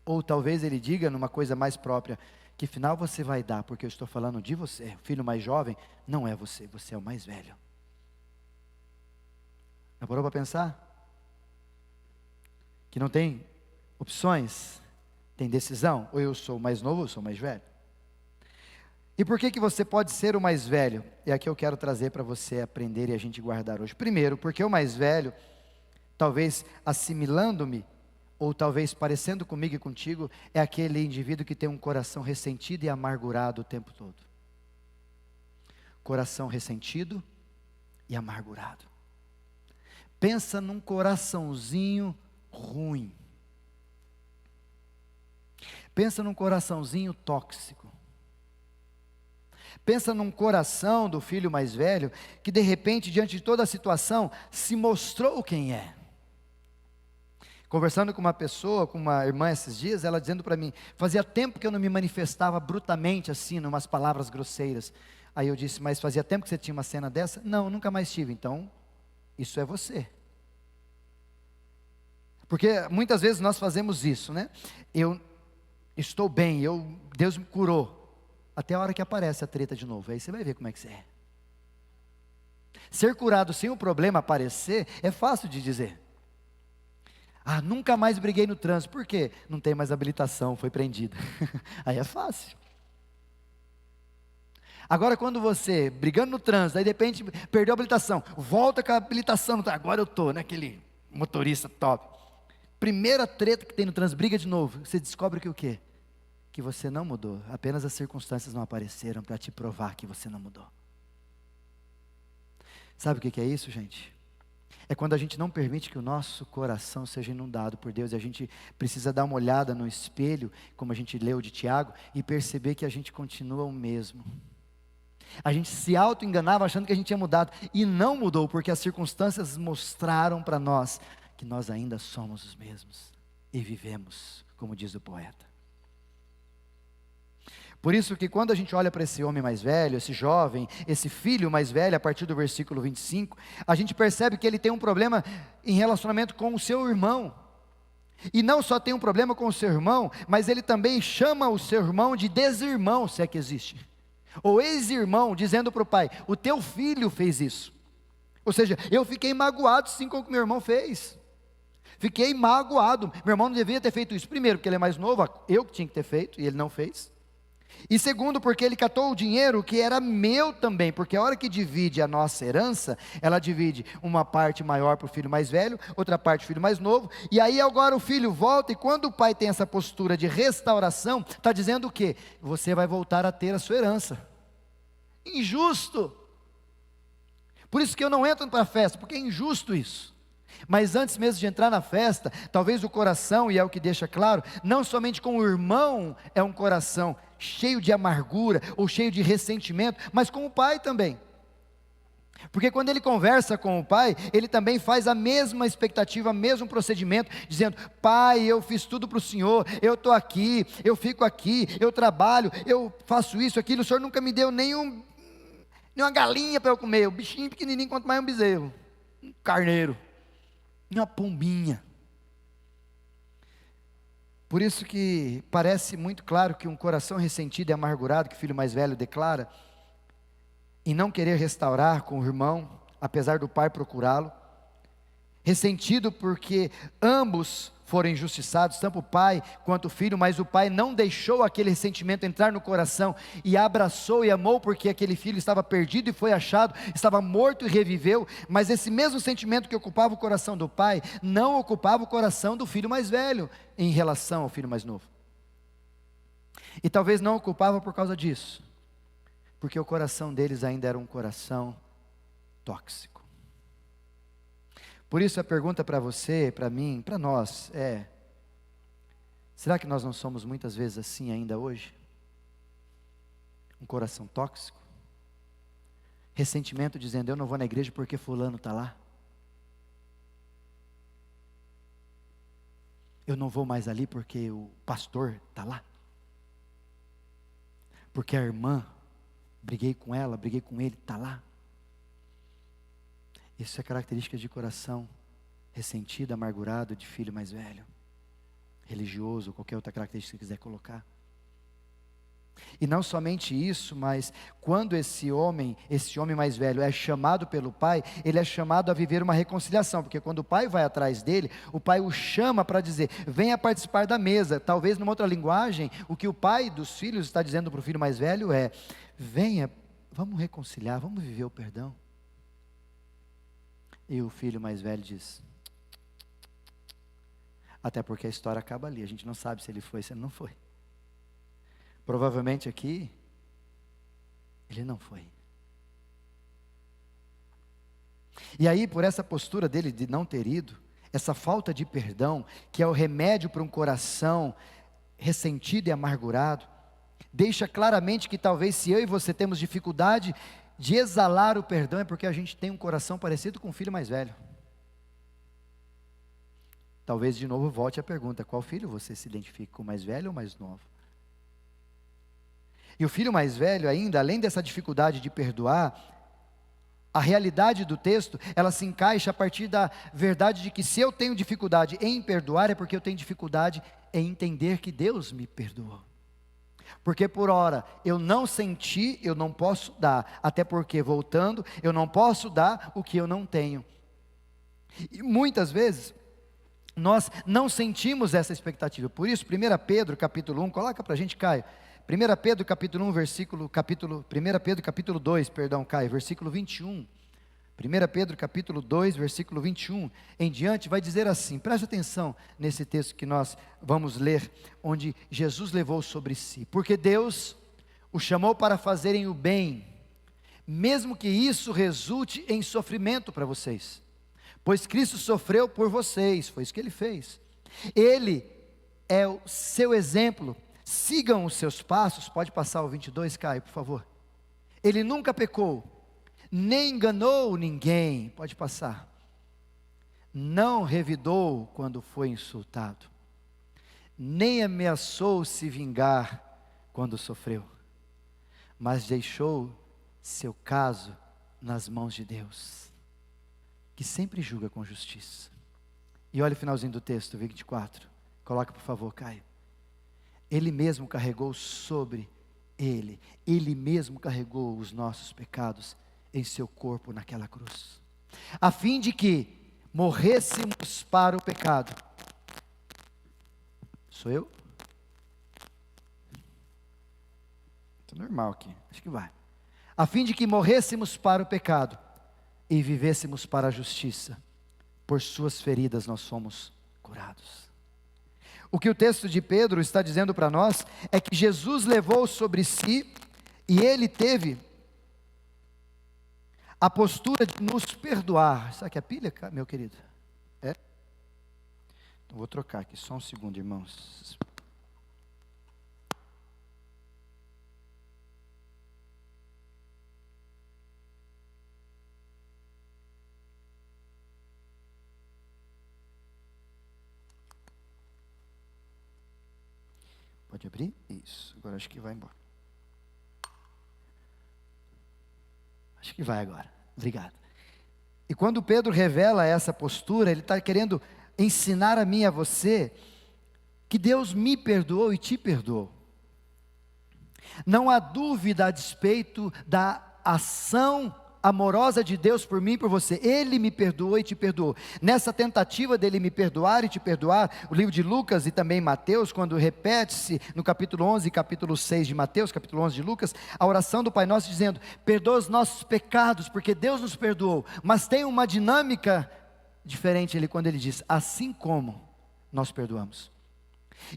Ou talvez ele diga numa coisa mais própria: que final você vai dar, porque eu estou falando de você. O filho mais jovem não é você, você é o mais velho. Já parou para pensar? Que não tem opções, tem decisão. Ou eu sou o mais novo ou eu sou o mais velho. E por que você pode ser o mais velho? É aqui eu quero trazer para você aprender e a gente guardar hoje. Primeiro, porque o mais velho, talvez assimilando-me, ou talvez parecendo comigo e contigo, é aquele indivíduo que tem um coração ressentido e amargurado o tempo todo. Coração ressentido e amargurado. Pensa num coraçãozinho ruim. Pensa num coraçãozinho tóxico. Pensa num coração do filho mais velho, que de repente, diante de toda a situação, se mostrou quem é. Conversando com uma pessoa, com uma irmã esses dias, ela dizendo para mim: fazia tempo que eu não me manifestava brutamente assim, numas palavras grosseiras. Aí eu disse: mas fazia tempo que você tinha uma cena dessa? Não, nunca mais tive. Então, isso é você. Porque muitas vezes nós fazemos isso, né? Eu estou bem, Deus me curou. Até a hora que aparece a treta de novo, aí você vai ver como é que você é. Ser curado sem o problema aparecer, é fácil de dizer. Ah, nunca mais briguei no trânsito. Por quê? Não tem mais habilitação, foi preendido. Aí é fácil. Agora quando você, brigando no trânsito, aí de repente perdeu a habilitação, volta com a habilitação, agora eu estou, né, aquele motorista top. Primeira treta que tem no trânsito, briga de novo, você descobre que o quê? Que você não mudou, apenas as circunstâncias não apareceram para te provar que você não mudou. Sabe o que é isso, gente? É quando a gente não permite que o nosso coração seja inundado por Deus, e a gente precisa dar uma olhada no espelho, como a gente leu de Tiago, e perceber que a gente continua o mesmo. A gente se auto-enganava achando que a gente tinha mudado, e não mudou, porque as circunstâncias mostraram para nós que nós ainda somos os mesmos, e vivemos, como diz o poeta. Por isso que quando a gente olha para esse homem mais velho, esse jovem, esse filho mais velho, a partir do versículo 25, a gente percebe que ele tem um problema em relacionamento com o seu irmão. E não só tem um problema com o seu irmão, mas ele também chama o seu irmão de desirmão, se é que existe. Ou ex-irmão, dizendo para o pai: o teu filho fez isso. Ou seja, eu fiquei magoado sim com o que meu irmão fez. Fiquei magoado, meu irmão não devia ter feito isso. Primeiro, porque ele é mais novo, eu que tinha que ter feito, e ele não fez. E segundo, porque ele catou o dinheiro que era meu também, porque a hora que divide a nossa herança, ela divide uma parte maior para o filho mais velho, outra parte para o filho mais novo, e aí agora o filho volta, e quando o pai tem essa postura de restauração, está dizendo o quê? Você vai voltar a ter a sua herança. Injusto. Por isso que eu não entro para a festa, porque é injusto isso. Mas antes mesmo de entrar na festa, talvez o coração, e é o que deixa claro, não somente com o irmão é um coração cheio de amargura, ou cheio de ressentimento, mas com o pai também. Porque quando ele conversa com o pai, ele também faz a mesma expectativa, o mesmo procedimento, dizendo: pai, eu fiz tudo para o senhor, eu estou aqui, eu fico aqui, eu trabalho, eu faço isso, aquilo, o senhor nunca me deu nenhuma galinha para eu comer, o bichinho pequenininho, quanto mais um bezerro, um carneiro, uma pombinha. Por isso que parece muito claro que um coração ressentido e amargurado, que o filho mais velho declara, em não querer restaurar com o irmão, apesar do pai procurá-lo, ressentido porque ambos foram injustiçados, tanto o pai quanto o filho, mas o pai não deixou aquele ressentimento entrar no coração, e abraçou e amou, porque aquele filho estava perdido e foi achado, estava morto e reviveu, mas esse mesmo sentimento que ocupava o coração do pai, não ocupava o coração do filho mais velho, em relação ao filho mais novo. E talvez não ocupava por causa disso, porque o coração deles ainda era um coração tóxico. Por isso a pergunta para você, para mim, para nós é: será que nós não somos muitas vezes assim ainda hoje? Um coração tóxico? Ressentimento dizendo: eu não vou na igreja porque fulano está lá. Eu não vou mais ali porque o pastor está lá. Porque a irmã, briguei com ela, briguei com ele, está lá. Isso é característica de coração ressentido, amargurado, de filho mais velho, religioso, qualquer outra característica que quiser colocar. E não somente isso, mas quando esse homem mais velho é chamado pelo pai, ele é chamado a viver uma reconciliação, porque quando o pai vai atrás dele, o pai o chama para dizer: venha participar da mesa. Talvez numa outra linguagem, o que o pai dos filhos está dizendo para o filho mais velho é: venha, vamos reconciliar, vamos viver o perdão. E o filho mais velho diz: até porque a história acaba ali, a gente não sabe se ele foi, se ele não foi. Provavelmente aqui, ele não foi. E aí, por essa postura dele de não ter ido, essa falta de perdão, que é o remédio para um coração ressentido e amargurado, deixa claramente que talvez se eu e você temos dificuldade de exalar o perdão, é porque a gente tem um coração parecido com o filho mais velho. Talvez de novo volte a pergunta: qual filho você se identifica, com o mais velho ou o mais novo? E o filho mais velho ainda, além dessa dificuldade de perdoar, a realidade do texto, ela se encaixa a partir da verdade de que se eu tenho dificuldade em perdoar, é porque eu tenho dificuldade em entender que Deus me perdoou. Porque por ora eu não senti, eu não posso dar, até porque, voltando, eu não posso dar o que eu não tenho. E muitas vezes nós não sentimos essa expectativa. Por isso, 1 Pedro capítulo 1, coloca para a gente, Caio. 1 Pedro capítulo 1, 1 Pedro capítulo 2, Caio, versículo 21. 1 Pedro capítulo 2, versículo 21 em diante, vai dizer assim, preste atenção nesse texto que nós vamos ler, onde Jesus levou sobre si: porque Deus o chamou para fazerem o bem, mesmo que isso resulte em sofrimento para vocês, pois Cristo sofreu por vocês, foi isso que Ele fez. Ele é o seu exemplo, sigam os seus passos. Pode passar o 22, Caio, por favor. Ele nunca pecou, nem enganou ninguém. Pode passar. Não revidou quando foi insultado, nem ameaçou se vingar quando sofreu, mas deixou seu caso nas mãos de Deus, que sempre julga com justiça. E olha o finalzinho do texto, 24. Coloca por favor, Caio. Ele mesmo carregou sobre ele, Ele mesmo carregou os nossos pecados em seu corpo naquela cruz, a fim de que morrêssemos para o pecado. Sou eu? Está normal aqui, acho que vai. A fim de que morrêssemos para o pecado e vivêssemos para a justiça. Por suas feridas nós somos curados. O que o texto de Pedro está dizendo para nós é que Jesus levou sobre si e ele teve a postura de nos perdoar. Sabe que é pilha, meu querido? É? Então, vou trocar aqui, só um segundo, irmãos. Pode abrir? Isso, agora acho que vai embora. Acho que vai agora, obrigado. E quando Pedro revela essa postura, ele está querendo ensinar a mim e a você, que Deus me perdoou e te perdoou. Não há dúvida a despeito da ação amorosa de Deus por mim e por você. Ele me perdoou e te perdoou. Nessa tentativa dele me perdoar e te perdoar, o livro de Lucas e também Mateus, quando repete-se no capítulo 11 e capítulo 6 de Mateus, capítulo 11 de Lucas, a oração do Pai Nosso dizendo: perdoa os nossos pecados, porque Deus nos perdoou. Mas tem uma dinâmica diferente ele quando ele diz: assim como nós perdoamos.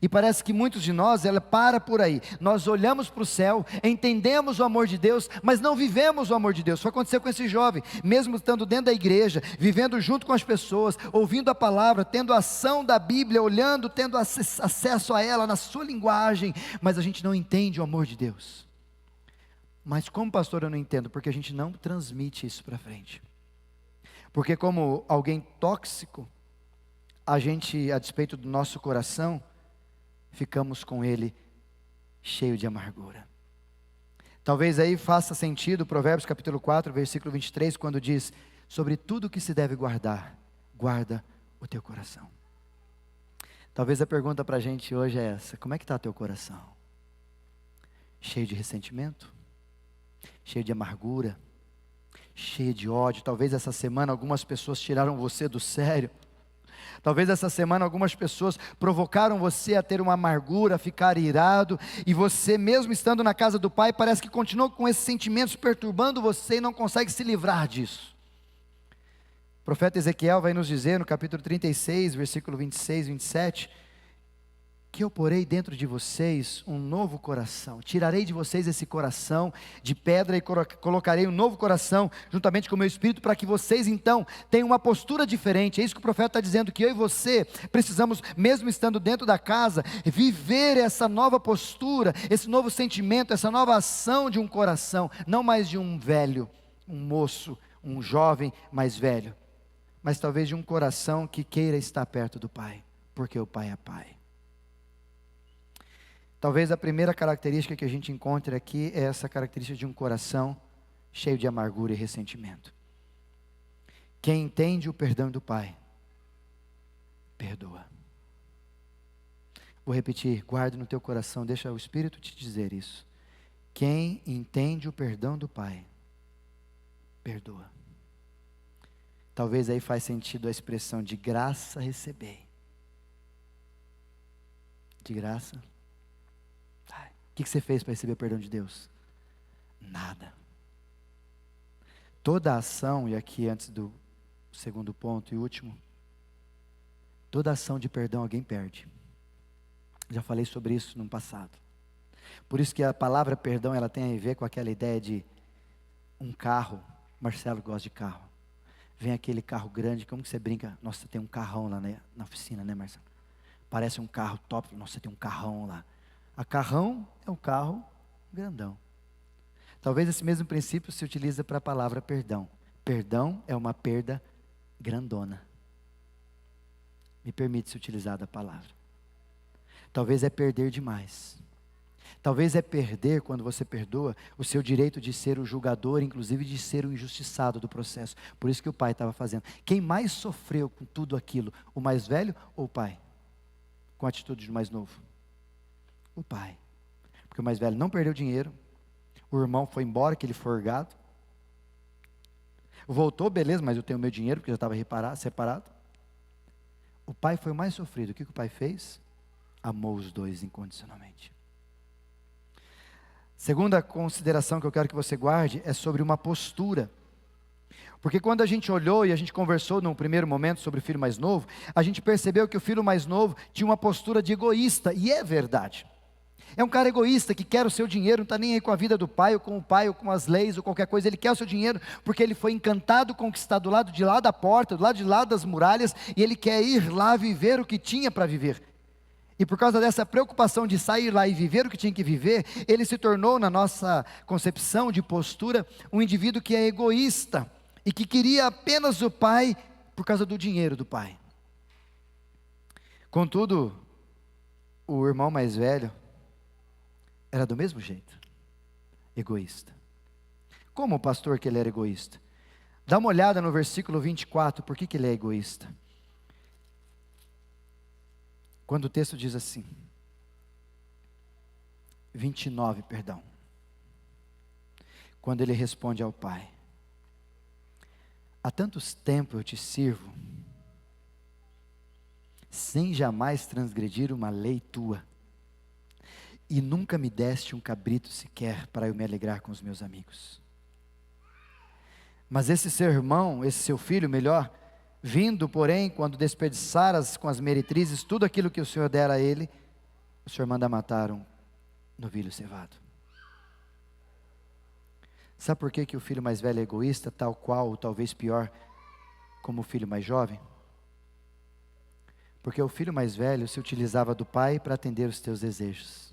E parece que muitos de nós, ela para por aí. Nós olhamos para o céu, entendemos o amor de Deus, mas não vivemos o amor de Deus. Foi acontecer com esse jovem, mesmo estando dentro da igreja, vivendo junto com as pessoas, ouvindo a palavra, tendo a ação da Bíblia, olhando, tendo acesso a ela na sua linguagem, mas a gente não entende o amor de Deus. Mas como pastor eu não entendo, porque a gente não transmite isso para frente. Porque como alguém tóxico, a gente, a despeito do nosso coração, ficamos com ele cheio de amargura. Talvez aí faça sentido Provérbios capítulo 4, versículo 23, quando diz: sobre tudo que se deve guardar, guarda o teu coração. Talvez a pergunta para a gente hoje é essa: como é que está teu coração? Cheio de ressentimento? Cheio de amargura? Cheio de ódio? Talvez essa semana algumas pessoas tiraram você do sério. Talvez essa semana algumas pessoas provocaram você a ter uma amargura, a ficar irado, e você mesmo estando na casa do Pai, parece que continua com esses sentimentos perturbando você e não consegue se livrar disso. O profeta Ezequiel vai nos dizer no capítulo 36, versículo 26, 27, que eu porei dentro de vocês um novo coração, tirarei de vocês esse coração de pedra e colocarei um novo coração juntamente com o meu espírito, para que vocês então tenham uma postura diferente. É isso que o profeta está dizendo, que eu e você precisamos, mesmo estando dentro da casa, viver essa nova postura, esse novo sentimento, essa nova ação de um coração, não mais de um velho, um moço, um jovem mais velho, mas talvez de um coração que queira estar perto do Pai, porque o Pai é Pai. Talvez a primeira característica que a gente encontre aqui é essa característica de um coração cheio de amargura e ressentimento. Quem entende o perdão do Pai, perdoa. Vou repetir: guarde no teu coração, deixa o Espírito te dizer isso. Quem entende o perdão do Pai, perdoa. Talvez aí faz sentido a expressão de graça receber. De graça. O que você fez para receber o perdão de Deus? Nada. Toda a ação, e aqui antes do segundo ponto e último, toda ação de perdão alguém perde. Já falei sobre isso no passado. Por isso que a palavra perdão, ela tem a ver com aquela ideia de um carro. Marcelo gosta de carro. Vem aquele carro grande, como que você brinca? Nossa, tem um carrão lá na oficina, né, Marcelo? Parece um carro top, nossa, tem um carrão lá. A carrão é um carro grandão. Talvez esse mesmo princípio se utiliza para a palavra perdão. Perdão é uma perda grandona. Me permite-se utilizar da palavra. Talvez é perder demais. Talvez é perder, quando você perdoa, o seu direito de ser o julgador, inclusive de ser o injustiçado do processo. Por isso que o pai estava fazendo. Quem mais sofreu com tudo aquilo? O mais velho ou o pai? Com a atitude do mais novo? O pai. Porque o mais velho não perdeu dinheiro. O irmão foi embora, que ele foi forgado. Voltou, beleza, mas eu tenho meu dinheiro, porque já estava separado. O pai foi o mais sofrido. O que o pai fez? Amou os dois incondicionalmente. Segunda consideração que eu quero que você guarde é sobre uma postura. Porque quando a gente olhou e a gente conversou num primeiro momento sobre o filho mais novo, a gente percebeu que o filho mais novo tinha uma postura de egoísta, e é verdade. É um cara egoísta que quer o seu dinheiro, não está nem aí com a vida do pai, ou com as leis, ou qualquer coisa. Ele quer o seu dinheiro porque ele foi encantado, conquistado do lado de lá da porta, do lado de lá das muralhas, e ele quer ir lá viver o que tinha para viver. E por causa dessa preocupação de sair lá e viver o que tinha que viver, ele se tornou, na nossa concepção de postura, um indivíduo que é egoísta, e que queria apenas o pai por causa do dinheiro do pai. Contudo, o irmão mais velho era do mesmo jeito, egoísta. Como o pastor que ele era egoísta? Dá uma olhada no versículo 24, por que ele é egoísta? Quando o texto diz assim, 29, perdão. Quando ele responde ao pai: há tantos tempos eu te sirvo, sem jamais transgredir uma lei tua, e nunca me deste um cabrito sequer para eu me alegrar com os meus amigos. Mas esse seu irmão, esse seu filho melhor, vindo porém, quando desperdiçaras com as meretrizes tudo aquilo que o Senhor dera a ele, o Senhor manda matar um novilho cevado. Sabe por que o filho mais velho é egoísta, tal qual, ou talvez pior, como o filho mais jovem? Porque o filho mais velho se utilizava do pai para atender os teus desejos.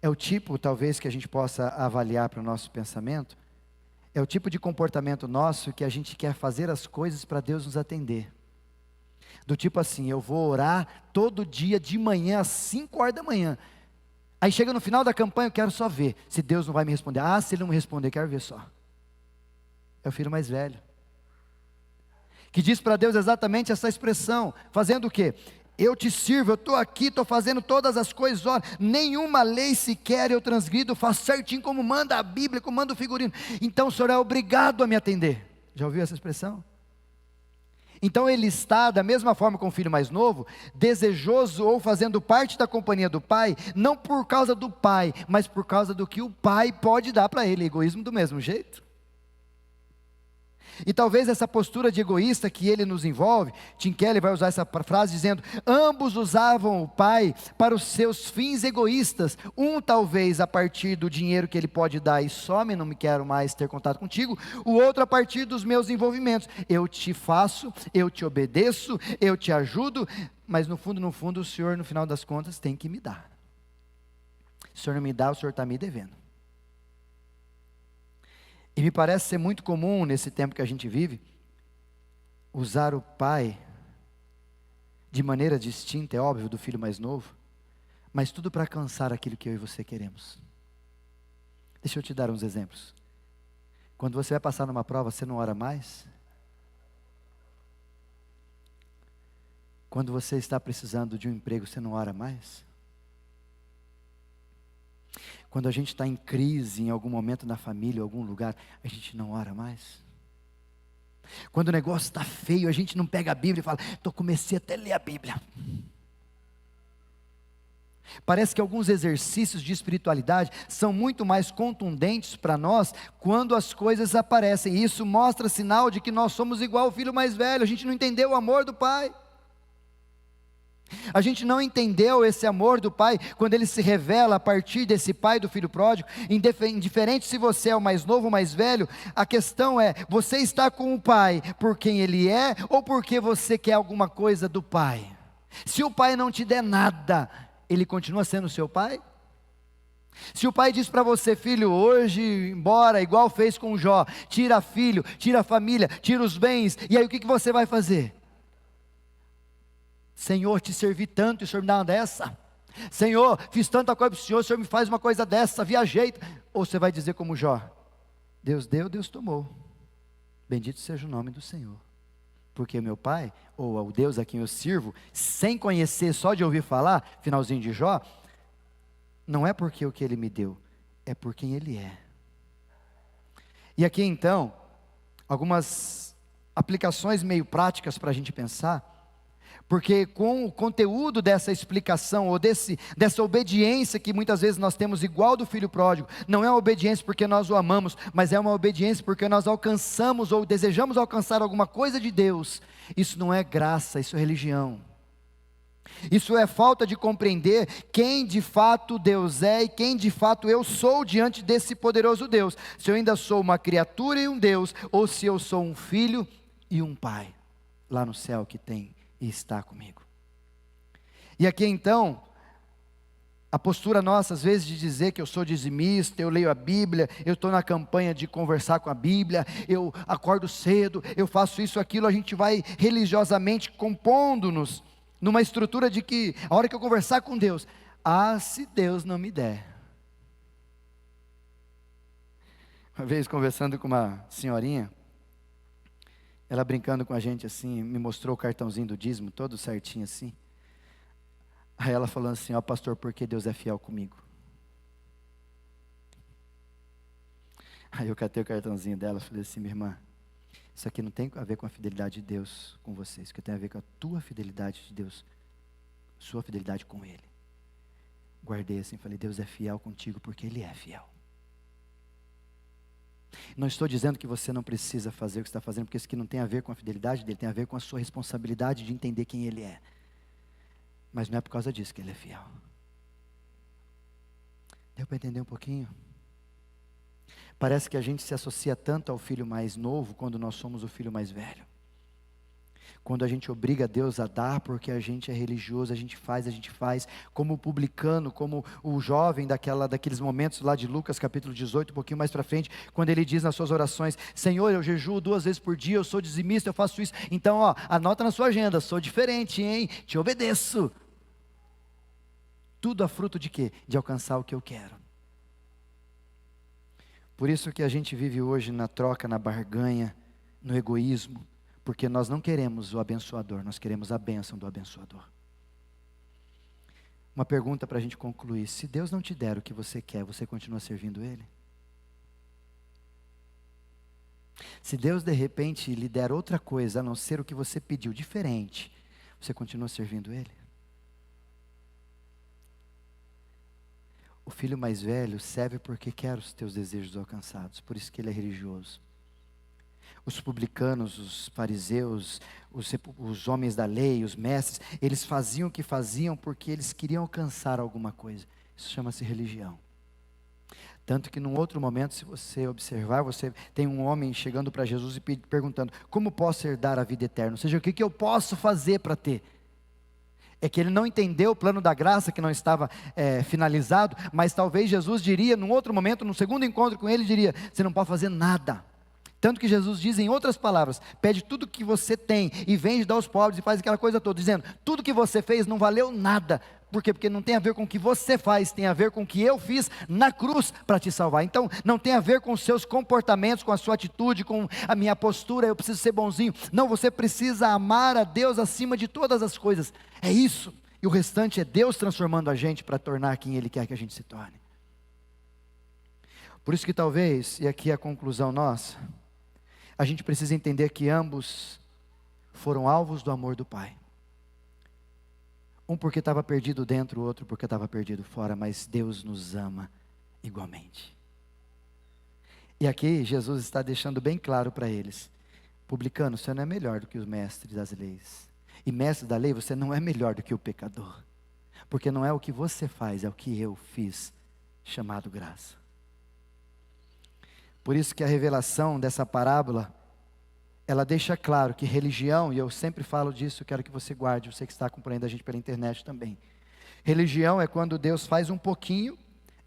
É o tipo, talvez, que a gente possa avaliar para o nosso pensamento, é o tipo de comportamento nosso que a gente quer fazer as coisas para Deus nos atender. Do tipo assim, eu vou orar todo dia de manhã, às 5 horas da manhã. Aí chega no final da campanha, eu quero só ver se Deus não vai me responder. Ah, se Ele não me responder, quero ver só. É o filho mais velho, que diz para Deus exatamente essa expressão, fazendo o quê? Eu te sirvo, eu estou aqui, estou fazendo todas as coisas, olha, nenhuma lei sequer eu transgrido, faço certinho como manda a Bíblia, como manda o figurino. Então o Senhor é obrigado a me atender. Já ouviu essa expressão? Então ele está, da mesma forma com o filho mais novo, desejoso ou fazendo parte da companhia do pai, não por causa do pai, mas por causa do que o pai pode dar para ele. Egoísmo do mesmo jeito. E talvez essa postura de egoísta que ele nos envolve, Tim Keller vai usar essa frase dizendo: ambos usavam o pai para os seus fins egoístas, um talvez a partir do dinheiro que ele pode dar e some, não me quero mais ter contato contigo, o outro a partir dos meus envolvimentos, eu te faço, eu te obedeço, eu te ajudo, mas no fundo o Senhor no final das contas tem que me dar. Se o Senhor não me dá, o Senhor está me devendo. E me parece ser muito comum nesse tempo que a gente vive, usar o pai de maneira distinta, é óbvio, do filho mais novo, mas tudo para alcançar aquilo que eu e você queremos. Deixa eu te dar uns exemplos. Quando você vai passar numa prova, você não ora mais? Quando você está precisando de um emprego, você não ora mais? Quando a gente está em crise, em algum momento na família, em algum lugar, a gente não ora mais? Quando o negócio está feio, a gente não pega a Bíblia e fala: comecei até a ler a Bíblia. Parece que alguns exercícios de espiritualidade são muito mais contundentes para nós quando as coisas aparecem. E isso mostra sinal de que nós somos igual ao filho mais velho. A gente não entendeu o amor do pai. A gente não entendeu esse amor do pai quando ele se revela a partir desse pai do filho pródigo. Indiferente se você é o mais novo ou mais velho, a questão é: você está com o pai por quem ele é ou porque você quer alguma coisa do pai? Se o pai não te der nada, ele continua sendo seu pai? Se o pai diz para você: filho, hoje embora, igual fez com Jó, tira filho, tira a família, tira os bens, e aí o que você vai fazer? Senhor, te servi tanto e o Senhor me dá uma dessa. Senhor, fiz tanta coisa para o Senhor, o Senhor me faz uma coisa dessa, viajei. Ou você vai dizer como Jó: Deus deu, Deus tomou, bendito seja o nome do Senhor. Porque meu pai, ou o Deus a quem eu sirvo, sem conhecer, só de ouvir falar, finalzinho de Jó, não é porque o que ele me deu, é por quem ele é. E aqui então, algumas aplicações meio práticas para a gente pensar. Porque com o conteúdo dessa explicação, ou dessa obediência que muitas vezes nós temos igual do filho pródigo, não é uma obediência porque nós o amamos, mas é uma obediência porque nós alcançamos ou desejamos alcançar alguma coisa de Deus. Isso não é graça, isso é religião. Isso é falta de compreender quem de fato Deus é e quem de fato eu sou diante desse poderoso Deus. Se eu ainda sou uma criatura e um Deus, ou se eu sou um filho e um pai, lá no céu que tem e está comigo. E aqui então, a postura nossa às vezes de dizer que eu sou dizimista, eu leio a Bíblia, eu estou na campanha de conversar com a Bíblia, eu acordo cedo, eu faço isso, aquilo, a gente vai religiosamente compondo-nos numa estrutura de que a hora que eu conversar com Deus, se Deus não me der. Uma vez conversando com uma senhorinha, ela brincando com a gente assim, me mostrou o cartãozinho do dízimo, todo certinho assim. Aí ela falando assim, pastor, por que Deus é fiel comigo? Aí eu catei o cartãozinho dela, falei assim, minha irmã, isso aqui não tem a ver com a fidelidade de Deus com você, isso aqui tem a ver com a tua fidelidade de Deus, sua fidelidade com Ele. Guardei assim, falei, Deus é fiel contigo porque Ele é fiel. Não estou dizendo que você não precisa fazer o que está fazendo, porque isso aqui não tem a ver com a fidelidade dele, tem a ver com a sua responsabilidade de entender quem Ele é. Mas não é por causa disso que Ele é fiel. Deu para entender um pouquinho? Parece que a gente se associa tanto ao filho mais novo quando nós somos o filho mais velho. Quando a gente obriga Deus a dar porque a gente é religioso, a gente faz, como o publicano, como o jovem daqueles momentos lá de Lucas capítulo 18, um pouquinho mais para frente, quando ele diz nas suas orações, Senhor, eu jejuo 2 vezes por dia, eu sou dizimista, eu faço isso, então anota na sua agenda, sou diferente, hein, te obedeço. Tudo a fruto de quê? De alcançar o que eu quero. Por isso que a gente vive hoje na troca, na barganha, no egoísmo, porque nós não queremos o abençoador, nós queremos a bênção do abençoador. Uma pergunta para a gente concluir, se Deus não te der o que você quer, você continua servindo Ele? Se Deus de repente lhe der outra coisa, a não ser o que você pediu, diferente, você continua servindo Ele? O filho mais velho serve porque quer os teus desejos alcançados, por isso que ele é religioso. Os publicanos, os fariseus, os homens da lei, os mestres, eles faziam o que faziam porque eles queriam alcançar alguma coisa. Isso chama-se religião. Tanto que num outro momento, se você observar, você tem um homem chegando para Jesus e perguntando, como posso herdar a vida eterna? Ou seja, o que eu posso fazer para ter? É que ele não entendeu o plano da graça que não estava finalizado, mas talvez Jesus diria, num outro momento, no segundo encontro com ele, diria, você não pode fazer nada. Tanto que Jesus diz em outras palavras, pede tudo que você tem e vende, dá aos pobres e faz aquela coisa toda, dizendo, tudo que você fez não valeu nada. Por quê? Porque não tem a ver com o que você faz, tem a ver com o que eu fiz na cruz para te salvar. Então, não tem a ver com os seus comportamentos, com a sua atitude, com a minha postura, eu preciso ser bonzinho. Não, você precisa amar a Deus acima de todas as coisas. É isso. E o restante é Deus transformando a gente para tornar quem Ele quer que a gente se torne. Por isso que talvez, e aqui é a conclusão nossa, a gente precisa entender que ambos foram alvos do amor do Pai. Um porque estava perdido dentro, o outro porque estava perdido fora, mas Deus nos ama igualmente. E aqui Jesus está deixando bem claro para eles, publicano, você não é melhor do que os mestres das leis. E mestre da lei, você não é melhor do que o pecador. Porque não é o que você faz, é o que eu fiz, chamado graça. Por isso que a revelação dessa parábola, ela deixa claro que religião, e eu sempre falo disso, quero que você guarde, você que está acompanhando a gente pela internet também. Religião é quando Deus faz um pouquinho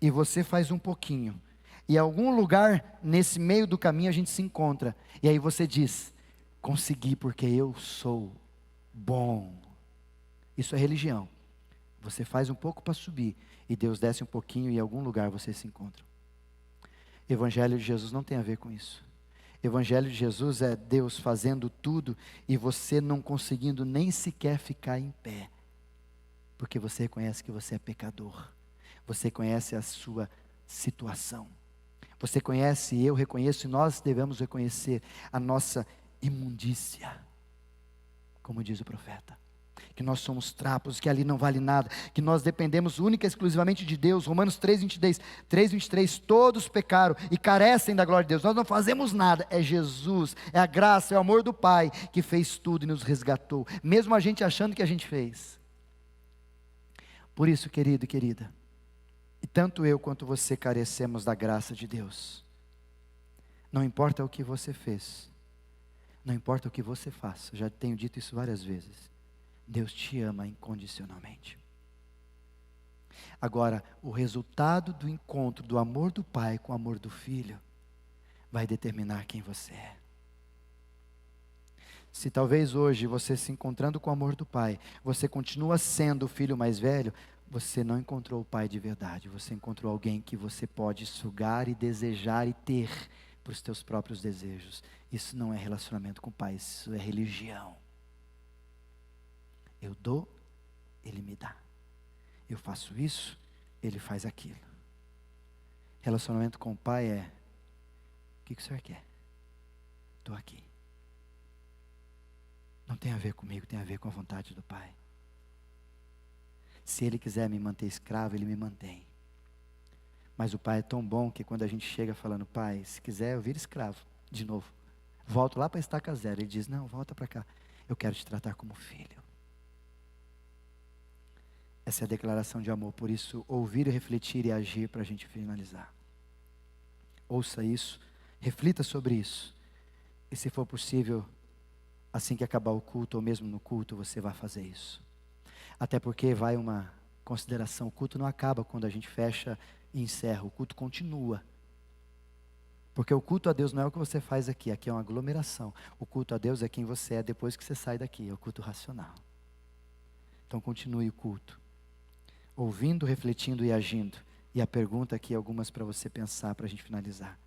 e você faz um pouquinho. E em algum lugar nesse meio do caminho a gente se encontra. E aí você diz, consegui porque eu sou bom. Isso é religião. Você faz um pouco para subir e Deus desce um pouquinho e em algum lugar você se encontra. Evangelho de Jesus não tem a ver com isso. Evangelho de Jesus é Deus fazendo tudo e você não conseguindo nem sequer ficar em pé. Porque você reconhece que você é pecador. Você conhece a sua situação. Você conhece, eu reconheço e nós devemos reconhecer a nossa imundícia. Como diz o profeta. que nós somos trapos, que ali não vale nada, que nós dependemos única e exclusivamente de Deus. Romanos 3:23, todos pecaram e carecem da glória de Deus. Nós não fazemos nada, é Jesus, é a graça, é o amor do Pai que fez tudo e nos resgatou, mesmo a gente achando que a gente fez. Por isso, querido e querida, e tanto eu quanto você carecemos da graça de Deus. Não importa o que você fez, não importa o que você faça, já tenho dito isso várias vezes, Deus te ama incondicionalmente. Agora, o resultado do encontro do amor do Pai com o amor do Filho vai determinar quem você é. Se talvez hoje você se encontrando com o amor do Pai, você continua sendo o filho mais velho, você não encontrou o Pai de verdade, você encontrou alguém que você pode sugar e desejar e ter para os teus próprios desejos. Isso não é relacionamento com o Pai, isso é religião. Eu dou, Ele me dá. Eu faço isso, Ele faz aquilo. Relacionamento com o Pai é: o que o Senhor quer? Estou aqui. Não tem a ver comigo, tem a ver com a vontade do Pai. Se Ele quiser me manter escravo, Ele me mantém. Mas o Pai é tão bom que quando a gente chega falando: Pai, se quiser eu viro escravo de novo, volto lá para a estaca zero, Ele diz: não, volta para cá, eu quero te tratar como filho. Essa é a declaração de amor. Por isso, ouvir, refletir e agir, para a gente finalizar. Ouça isso, reflita sobre isso, e se for possível, assim que acabar o culto, ou mesmo no culto, você vai fazer isso. Até porque vai uma consideração: o culto não acaba quando a gente fecha e encerra, o culto continua. Porque o culto a Deus não é o que você faz aqui, aqui é uma aglomeração. O culto a Deus é quem você é depois que você sai daqui, é o culto racional. Então continue o culto, ouvindo, refletindo e agindo. E a pergunta aqui, algumas para você pensar, para a gente finalizar: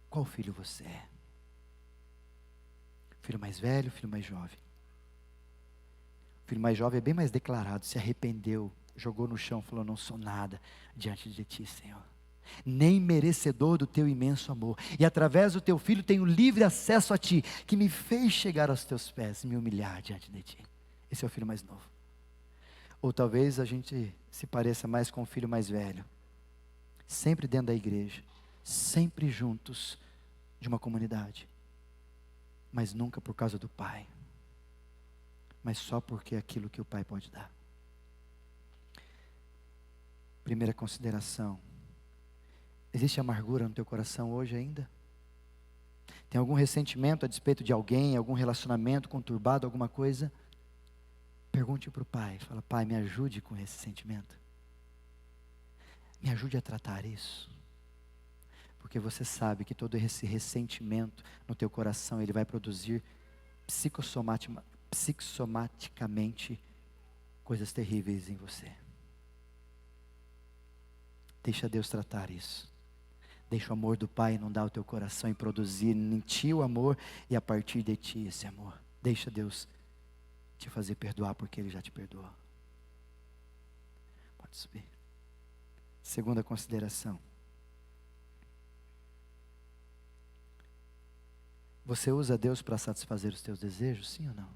qual filho você é? Filho mais velho, filho mais jovem? O filho mais jovem é bem mais declarado, se arrependeu, jogou no chão, falou: não sou nada diante de ti, Senhor, nem merecedor do teu imenso amor, e através do teu filho tenho livre acesso a ti, que me fez chegar aos teus pés e me humilhar diante de ti. Esse é o filho mais novo. Ou talvez a gente se pareça mais com o filho mais velho, sempre dentro da igreja, sempre juntos de uma comunidade, mas nunca por causa do Pai, mas só porque é aquilo que o Pai pode dar. Primeira consideração: existe amargura no teu coração hoje ainda? Tem algum ressentimento a despeito de alguém, algum relacionamento conturbado, alguma coisa? Pergunte para o Pai, fala: Pai, me ajude com esse sentimento, me ajude a tratar isso, porque você sabe que todo esse ressentimento no teu coração, ele vai produzir psicossomaticamente coisas terríveis em você. Deixa Deus tratar isso. Deixa o amor do Pai inundar o teu coração e produzir em ti o amor, e a partir de ti esse amor. Deixa Deus te fazer perdoar, porque Ele já te perdoou. Pode subir. Segunda consideração: você usa Deus para satisfazer os teus desejos, sim ou não?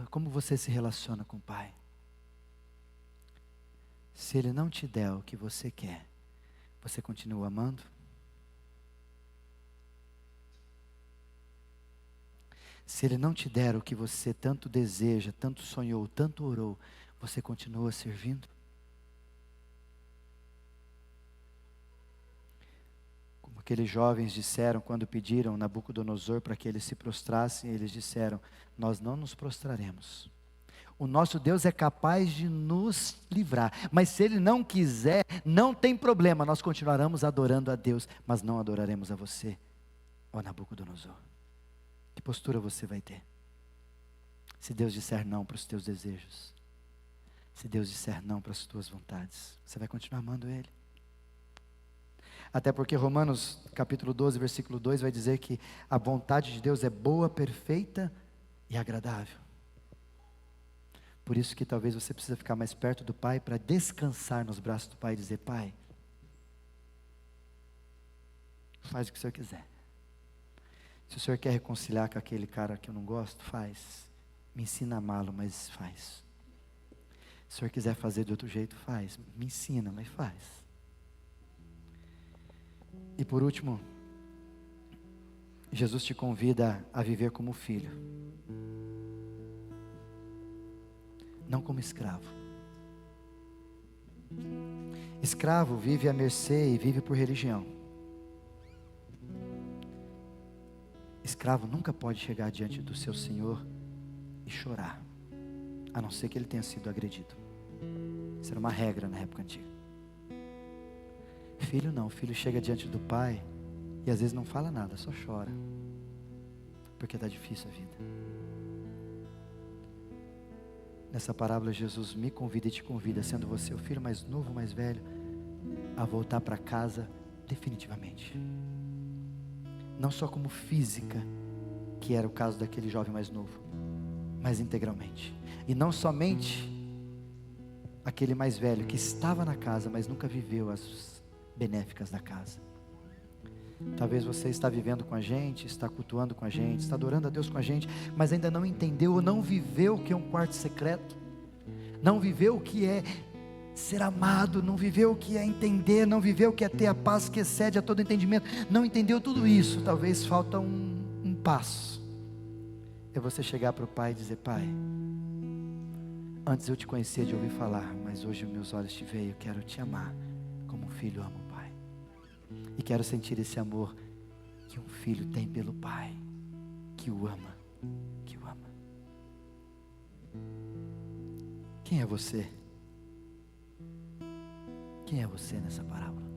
Como você se relaciona com o Pai? Se Ele não te der o que você quer, você continua amando? Se Ele não te der o que você tanto deseja, tanto sonhou, tanto orou, você continua servindo? Como aqueles jovens disseram quando pediram Nabucodonosor para que eles se prostrassem, eles disseram: nós não nos prostraremos. O nosso Deus é capaz de nos livrar, mas se Ele não quiser, não tem problema, nós continuaremos adorando a Deus, mas não adoraremos a você, ó Nabucodonosor. Que postura você vai ter? Se Deus disser não para os teus desejos, se Deus disser não para as tuas vontades, você vai continuar amando Ele? Até porque Romanos capítulo 12, versículo 2 vai dizer que a vontade de Deus é boa, perfeita e agradável. Por isso que talvez você precisa ficar mais perto do Pai, para descansar nos braços do Pai e dizer: Pai, faz o que o Senhor quiser. Se o Senhor quer reconciliar com aquele cara que eu não gosto, faz. Me ensina a amá-lo, mas faz. Se o Senhor quiser fazer de outro jeito, faz. Me ensina, mas faz. E por último, Jesus te convida a viver como filho. Não como escravo. Escravo vive à mercê e vive por religião. Escravo nunca pode chegar diante do seu Senhor e chorar, a não ser que ele tenha sido agredido. Isso era uma regra na época antiga. Filho não, filho chega diante do pai e às vezes não fala nada, só chora, porque está difícil a vida. Nessa parábola Jesus me convida e te convida, sendo você o filho mais novo, mais velho, a voltar para casa definitivamente. Não só como física, que era o caso daquele jovem mais novo, mas integralmente. E não somente aquele mais velho que estava na casa, mas nunca viveu as benéficas da casa. Talvez você está vivendo com a gente, está cultuando com a gente, está adorando a Deus com a gente, mas ainda não entendeu ou não viveu o que é um quarto secreto, não viveu o que é ser amado, não viveu o que é entender, não viveu o que é ter a paz que excede a todo entendimento, não entendeu tudo isso. Talvez falta um passo, é você chegar para o pai e dizer: pai, antes eu te conhecia de ouvir falar, mas hoje meus olhos te veem, eu quero te amar como um filho ama o pai, e quero sentir esse amor que um filho tem pelo pai, que o ama, que o ama. Quem é você? Quem é você nessa parábola?